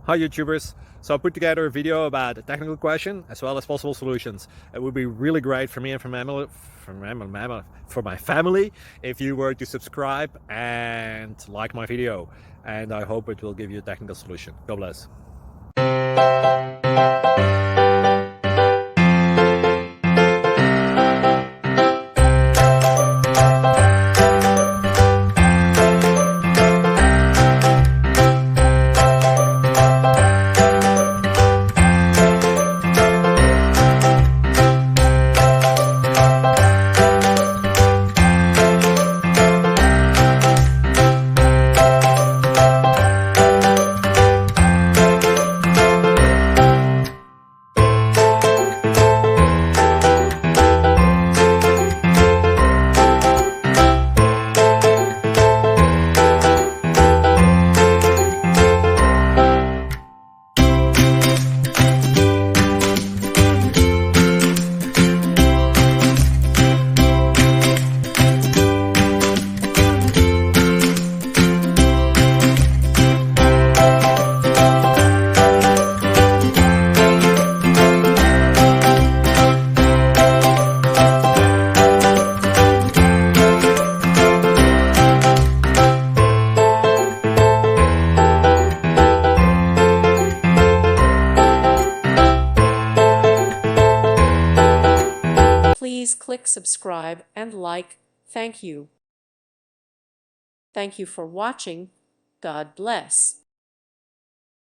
Hi YouTubers! So I put together a video about a technical question as well as possible solutions. It would be really great for me and for my family if you were to subscribe and like my video, and I hope it will give you a technical solution. God bless. Please click subscribe and like. Thank you. Thank you for watching. God bless.